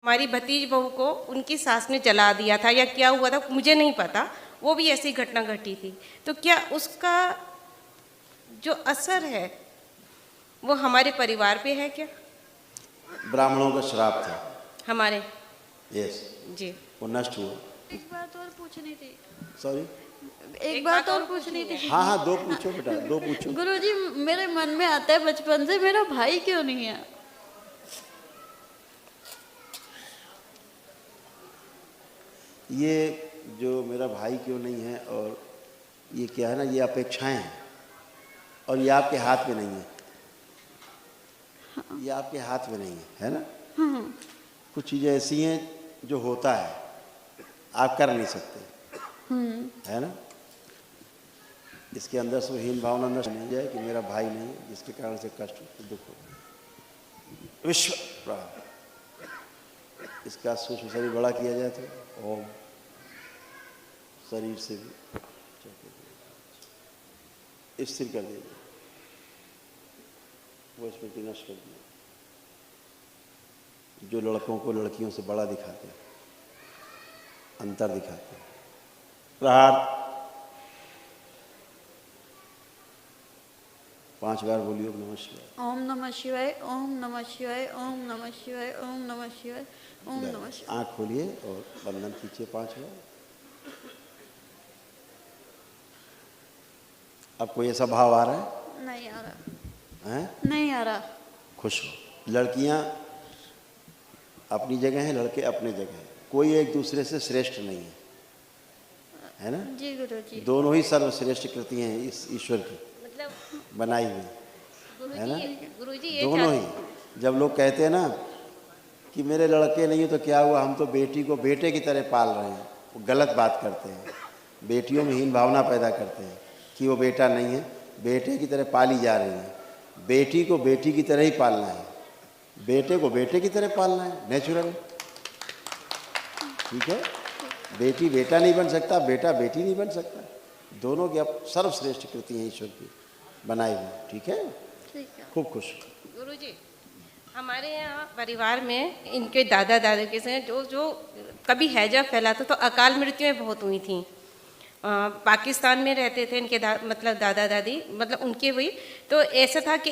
हमारी भतीज बहू को उनकी सास ने जला दिया था या क्या हुआ था मुझे नहीं पता, वो भी ऐसी घटना घटी थी। तो क्या उसका जो असर है वो हमारे परिवार पे है क्या? ब्राह्मणों का श्राप था हमारे। यस जी। वो नष्ट हुआ। एक बात और पूछनी थी। सॉरी एक बात और पूछनी थी। हाँ हाँ, दो पूछो बेटा, दो पूछो। गुरुजी, मेरे मन में आता है बचपन से, मेरा भाई क्यों नहीं है? ये जो मेरा भाई क्यों नहीं है और ये क्या है ना, ये अपेक्षाएं हैं और ये आपके हाथ में नहीं है। ये आपके हाथ में नहीं है ना? कुछ चीज़ें ऐसी हैं जो होता है, आप कर नहीं सकते, है ना? इसके अंदर से हीन भावना नष्ट नहीं जाए कि मेरा भाई नहीं है, जिसके कारण से कष्ट हो, दुख हो। विश्व प्राण, इसका सूक्ष्म शरीर बड़ा किया जाए तो ओम, शरीर से भी स्थिर कर दिया, वो स्मृति नष्ट कर दिया। जो लड़कों को लड़कियों से बड़ा दिखाते हैं, अंतर दिखाते हैं। प्रहार 5 बार बोलिए नमः शिवाय। ओम नमः शिवाय, ओम नमः शिवाय, ओम नमः शिवाय, ओम नमः शिवाय, ओम नमः शिवाय। आँख खोलिए और बंधन खींचिए 5 बार। अब कोई ऐसा भाव आ रहा है? नहीं आ रहा हैं? नहीं आ रहा। खुश हो। लड़कियां अपनी जगह हैं, लड़के अपने जगह हैं, कोई एक दूसरे से श्रेष्ठ नहीं है ना? जी गुरुजी। दोनों ही सर्वश्रेष्ठ कृति हैं इस ईश्वर की मतलब बनाई हुई, है ना? गुरुजी ये दोनों ही। जब लोग कहते हैं ना कि मेरे लड़के नहीं है तो क्या हुआ, हम तो बेटी को बेटे की तरह पाल रहे हैं, वो गलत बात करते हैं। बेटियों में हीन भावना पैदा करते हैं कि वो बेटा नहीं है, बेटे की तरह पाली जा रही है। बेटी को बेटी की तरह ही पालना है, बेटे को बेटे की तरह पालना है, नेचुरल, ठीक है? बेटी बेटा नहीं बन सकता, बेटा बेटी नहीं बन सकता। दोनों की अब सर्वश्रेष्ठ कृति है ईश्वर की बनाई हुई, ठीक है? ठीक है। खूब खुश। गुरुजी, हमारे यहाँ परिवार में इनके दादा दादी के से जो कभी हैजा फैला था तो अकाल मृत्युएं बहुत हुई थी। पाकिस्तान में रहते थे इनके मतलब दादा दादी, मतलब उनके हुई। तो ऐसा था कि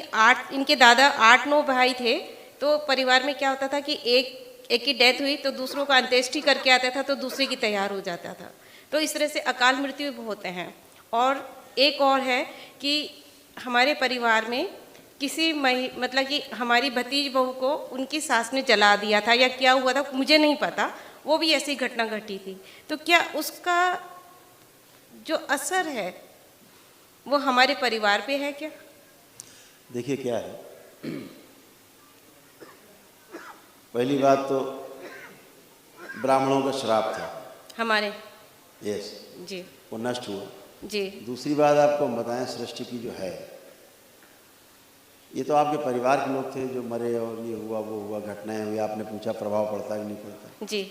इनके दादा 8-9 भाई थे। तो परिवार में क्या होता था कि एक की डेथ हुई तो दूसरों का अंत्येष्टि करके आता था तो दूसरे की तैयार हो जाता था। तो इस तरह से अकाल मृत्यु बहुत हैं। और एक और है कि हमारे परिवार में किसी मतलब कि हमारी भतीज बहू को उनकी सास ने जला दिया था या क्या हुआ था मुझे नहीं पता, वो भी ऐसी घटना घटी थी। तो क्या उसका जो असर है वो हमारे परिवार पे है क्या? देखिए क्या है, पहली बात तो ब्राह्मणों का श्राप था हमारे। यस जी। वो नष्ट हुआ। जी। दूसरी बात आपको हम बताएं, सृष्टि की जो है, ये तो आपके परिवार के लोग थे जो मरे और ये हुआ वो हुआ, घटनाएं हुई, आपने पूछा प्रभाव पड़ता है कि नहीं पड़ता। जी।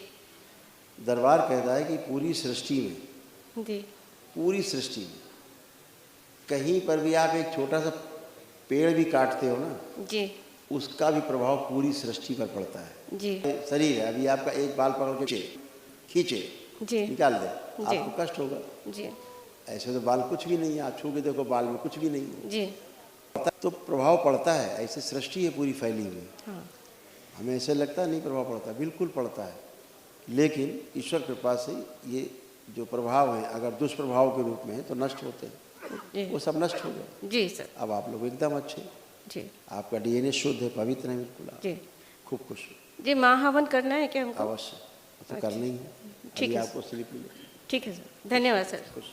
दरबार कहता है कि पूरी सृष्टि में, जी। पूरी सृष्टि में कहीं पर भी आप एक छोटा सा पेड़ भी काटते हो ना, जी, उसका भी प्रभाव पूरी सृष्टि पर पड़ता है। जी। शरीर है, अभी आपका एक बाल पकड़ के खींचे, जी, निकाल दे, आपको कष्ट होगा। जी। ऐसे तो बाल कुछ भी नहीं है, आप छू के देखो बाल में कुछ भी नहीं है। जी। तो प्रभाव पड़ता है, ऐसे सृष्टि है पूरी फैली हुई। हाँ। हमें ऐसे लगता है नहीं प्रभाव पड़ता, बिल्कुल पड़ता है। लेकिन ईश्वर कृपा से ये जो प्रभाव है अगर दुष्प्रभाव के रूप में है तो नष्ट होते हैं, वो सब नष्ट हो गए। जी सर। अब आप लोग एकदम अच्छे, जी, आपका डीएनए शुद्ध है, पवित्र है बिल्कुल। जी। खूब खुश जी। महाहवन करना है क्या हमको? अवश्य, तो करना ही है। ठीक है, आपको स्लिप मिले। ठीक है सर, धन्यवाद सर। खुश।